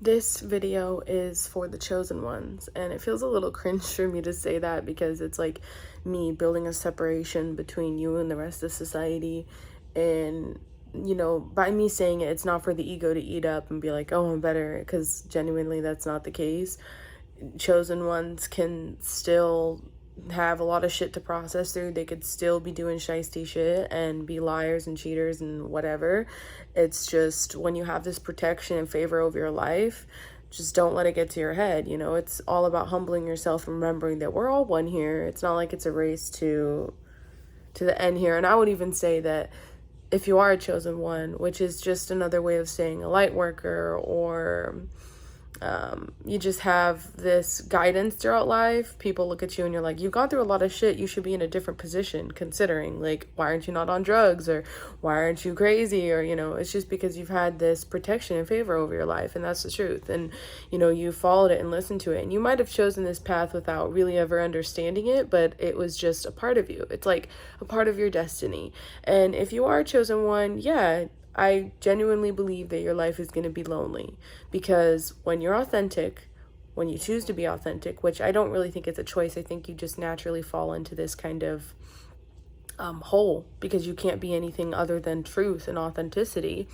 This video is for the chosen ones, and it feels a little cringe for me to say that because it's like me building a separation between you and the rest of society. And, by me saying it, it's not for the ego to eat up and be like, oh, I'm better, because genuinely that's not the case. Chosen ones can still have a lot of shit to process through. They could still be doing shiesty shit and be liars and cheaters and whatever. It's just when you have this protection and favor over your life, just don't let it get to your head. It's all about humbling yourself and remembering that we're all one here. It's not like it's a race to the end here. And I would even say that if you are a chosen one, which is just another way of saying a light worker, or you just have this guidance throughout life. People look at you and you're like, you've gone through a lot of shit. You should be in a different position, considering, like, why aren't you not on drugs, or why aren't you crazy, or, it's just because you've had this protection and favor over your life, and that's the truth. And, you followed it and listened to it, and you might have chosen this path without really ever understanding it, but it was just a part of you. It's like a part of your destiny. And if you are a chosen one, yeah, I genuinely believe that your life is going to be lonely, because when you're authentic, when you choose to be authentic, which I don't really think it's a choice, I think you just naturally fall into this kind of hole because you can't be anything other than truth and authenticity.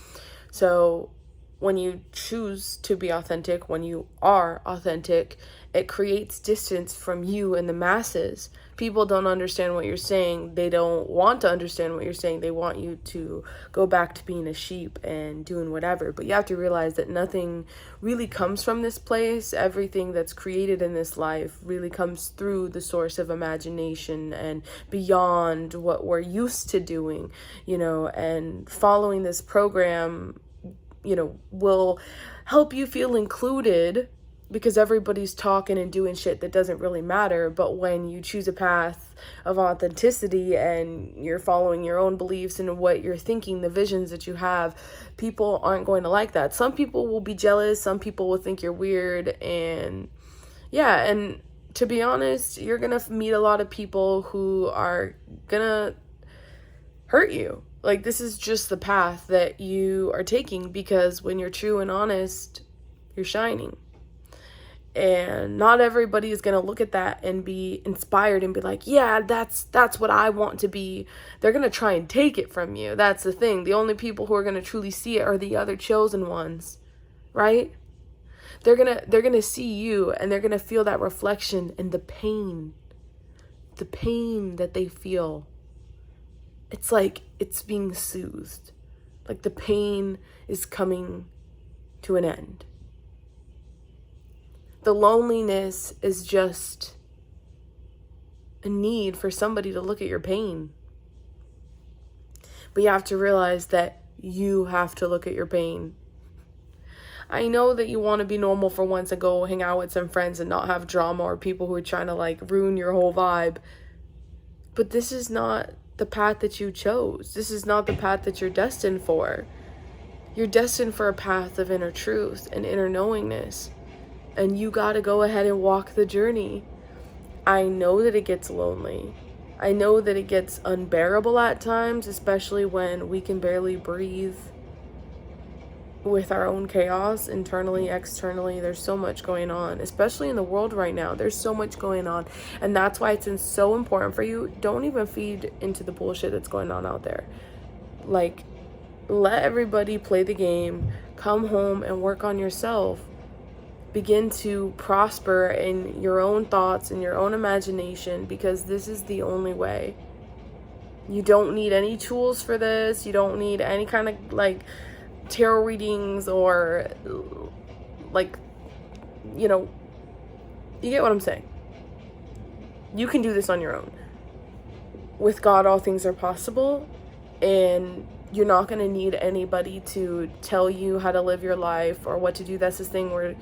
So when you choose to be authentic, when you are authentic, it creates distance from you and the masses. People don't understand what you're saying. They don't want to understand what you're saying. They want you to go back to being a sheep and doing whatever. But you have to realize that nothing really comes from this place. Everything that's created in this life really comes through the source of imagination and beyond what we're used to doing, and following this program will help you feel included, because everybody's talking and doing shit that doesn't really matter. But when you choose a path of authenticity and you're following your own beliefs and what you're thinking, the visions that you have, people aren't going to like that. Some people will be jealous. Some people will think you're weird. And yeah, and to be honest, you're going to meet a lot of people who are going to hurt you. Like, this is just the path that you are taking, because when you're true and honest, you're shining. And not everybody is going to look at that and be inspired and be like, yeah, that's what I want to be. They're going to try and take it from you. That's the thing. The only people who are going to truly see it are the other chosen ones, right? They're going to see you, and they're going to feel that reflection and the pain that they feel. It's like it's being soothed. Like the pain is coming to an end. The loneliness is just a need for somebody to look at your pain. But you have to realize that you have to look at your pain. I know that you want to be normal for once and go hang out with some friends and not have drama or people who are trying to like ruin your whole vibe. But this is not the path that you chose. This is not the path that you're destined for. You're destined for a path of inner truth and inner knowingness. And you got to go ahead and walk the journey. I know that it gets lonely. I know that it gets unbearable at times, especially when we can barely breathe with our own chaos, internally, externally. There's so much going on, especially in the world right now. There's so much going on. And that's why it's so important for you. Don't even feed into the bullshit that's going on out there. Like, let everybody play the game. Come home and work on yourself. Begin to prosper in your own thoughts and your own imagination, because this is the only way. You don't need any tools for this. You don't need any kind of like tarot readings or like, you get what I'm saying. You can do this on your own. With God, all things are possible, and you're not going to need anybody to tell you how to live your life or what to do. That's this thing where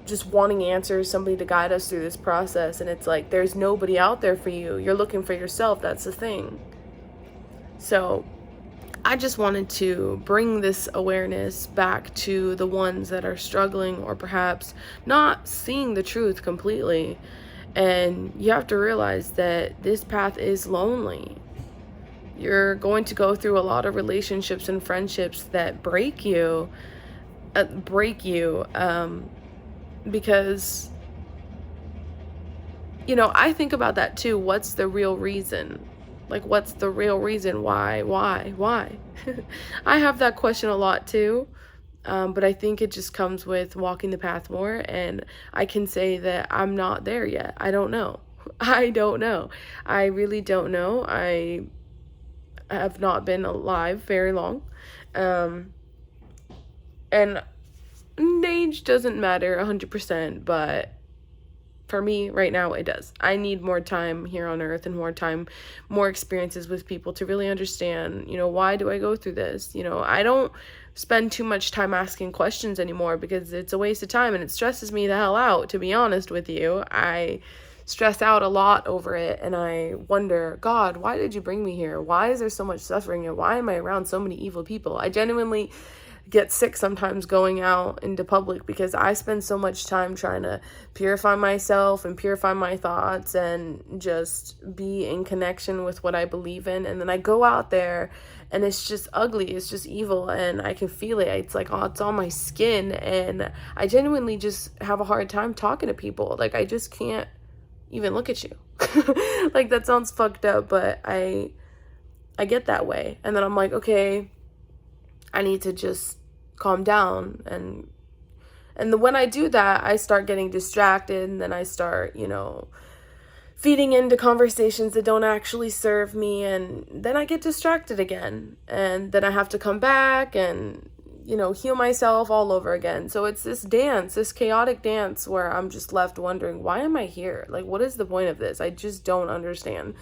just wanting answers, somebody to guide us through this process, and it's like there's nobody out there for you. You're looking for yourself. That's the thing. So I just wanted to bring this awareness back to the ones that are struggling or perhaps not seeing the truth completely. And you have to realize that this path is lonely. You're going to go through a lot of relationships and friendships that break you, break you, because, I think about that too. What's the real reason? Like, what's the real reason? Why? I have that question a lot too. But I think it just comes with walking the path more. And I can say that I'm not there yet. I don't know. I don't know. I really don't know. I have not been alive very long. And age doesn't matter 100%, but for me right now it does. I need more time here on earth and more experiences with people to really understand, why do I go through this? I don't spend too much time asking questions anymore because it's a waste of time and it stresses me the hell out, to be honest with you. I stress out a lot over it and I wonder, God, why did you bring me here? Why is there so much suffering and why am I around so many evil people? I genuinely get sick sometimes going out into public because I spend so much time trying to purify myself and purify my thoughts and just be in connection with what I believe in. And then I go out there and it's just ugly. It's just evil and I can feel it. It's like, it's on my skin. And I genuinely just have a hard time talking to people. Like, I just can't even look at you. Like, that sounds fucked up, but I get that way. And then I'm like, okay, I need to just calm down. And when I do that, I start getting distracted and then I start, feeding into conversations that don't actually serve me. And then I get distracted again. And then I have to come back and, heal myself all over again. So it's this chaotic dance where I'm just left wondering, why am I here? Like, what is the point of this? I just don't understand.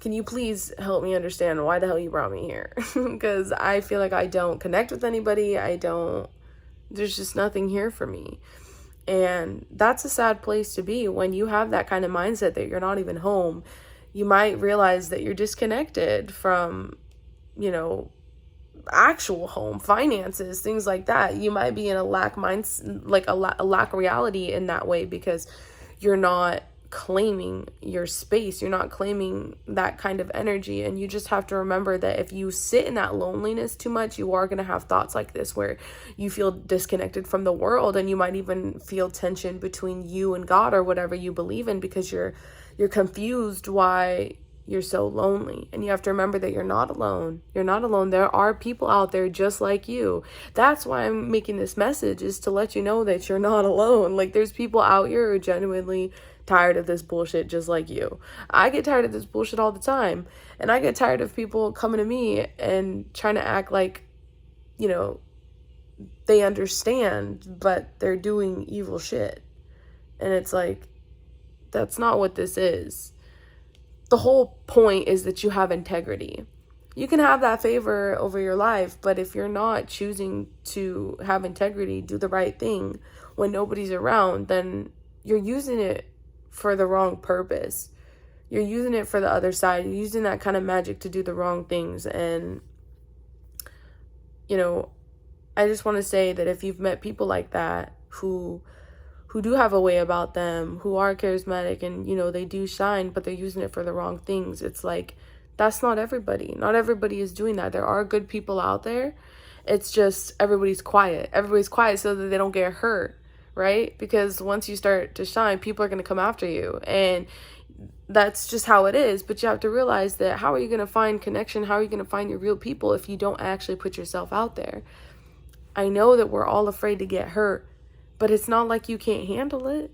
Can you please help me understand why the hell you brought me here? Because I feel like I don't connect with anybody. There's just nothing here for me. And that's a sad place to be when you have that kind of mindset that you're not even home. You might realize that you're disconnected from, actual home, finances, things like that. You might be in a lack reality in that way because you're not claiming your space, you're not claiming that kind of energy. And you just have to remember that if you sit in that loneliness too much, you are going to have thoughts like this where you feel disconnected from the world, and you might even feel tension between you and God or whatever you believe in because you're confused why you're so lonely. And you have to remember that you're not alone. You're not alone. There are people out there just like you. That's why I'm making this message, is to let you know that you're not alone. Like, there's people out here who are genuinely tired of this bullshit just like you. I get tired of this bullshit all the time. And I get tired of people coming to me and trying to act like, they understand, but they're doing evil shit. And it's like, that's not what this is. The whole point is that you have integrity. You can have that favor over your life, but if you're not choosing to have integrity, do the right thing when nobody's around, then you're using it for the wrong purpose. You're using it for the other side. You're using that kind of magic to do the wrong things. And, I just want to say that if you've met people like that who do have a way about them, who are charismatic and, they do shine, but they're using it for the wrong things, it's like, that's not everybody. Not everybody is doing that. There are good people out there. It's just everybody's quiet. Everybody's quiet so that they don't get hurt, right? Because once you start to shine, people are going to come after you. And that's just how it is. But you have to realize that how are you going to find connection? How are you going to find your real people if you don't actually put yourself out there? I know that we're all afraid to get hurt, but it's not like you can't handle it.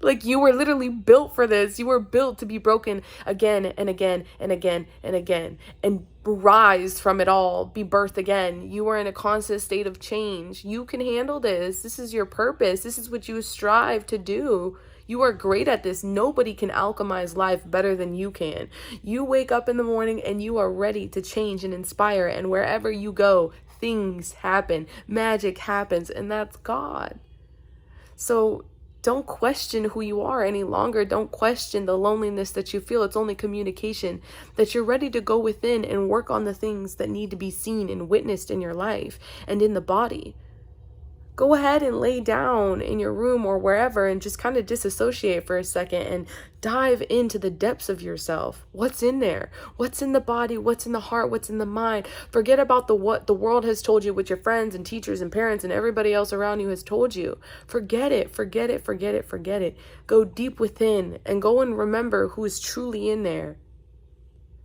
Like, you were literally built for this. You were built to be broken again and again and again and again and rise from it all, be birthed again. You are in a constant state of change. You can handle this. This is your purpose. This is what you strive to do. You are great at this. Nobody can alchemize life better than you can. You wake up in the morning and you are ready to change and inspire. And wherever you go, things happen. Magic happens. And that's God. So don't question who you are any longer. Don't question the loneliness that you feel. It's only communication that you're ready to go within and work on the things that need to be seen and witnessed in your life and in the body. Go ahead and lay down in your room or wherever and just kind of disassociate for a second and dive into the depths of yourself. What's in there? What's in the body? What's in the heart? What's in the mind? Forget about what the world has told you, what your friends and teachers and parents and everybody else around you has told you. Forget it, forget it, forget it, forget it. Go deep within and go and remember who is truly in there.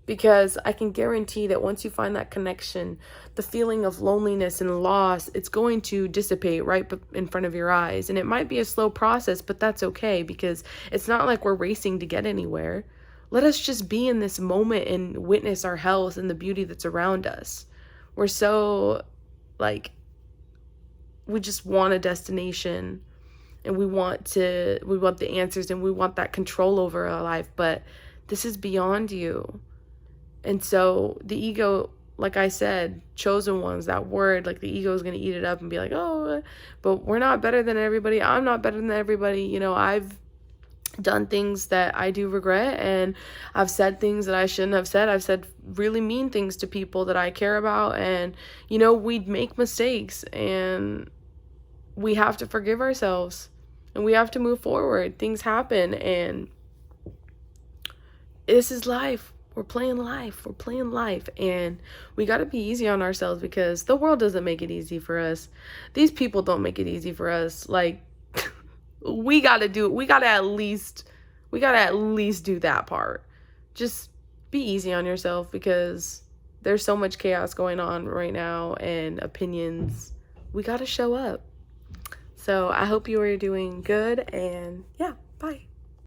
Because I can guarantee that once you find that connection, the feeling of loneliness and loss, it's going to dissipate right in front of your eyes. And it might be a slow process, but that's okay, because it's not like we're racing to get anywhere. Let us just be in this moment and witness our health and the beauty that's around us. We're so, we just want a destination, and we want the answers, and we want that control over our life, but this is beyond you. And so the ego, like I said, chosen ones, that word, like the ego is going to eat it up and be like, oh, but we're not better than everybody. I'm not better than everybody. You know, I've done things that I do regret, and I've said things that I shouldn't have said. I've said really mean things to people that I care about, and, you know, we'd make mistakes, and we have to forgive ourselves, and we have to move forward. Things happen, and this is life. We're playing life. We're playing life. And we got to be easy on ourselves, because the world doesn't make it easy for us. These people don't make it easy for us. Like, we got to do it. We got to at least do that part. Just be easy on yourself, because there's so much chaos going on right now and opinions. We got to show up. So I hope you are doing good, and yeah, bye.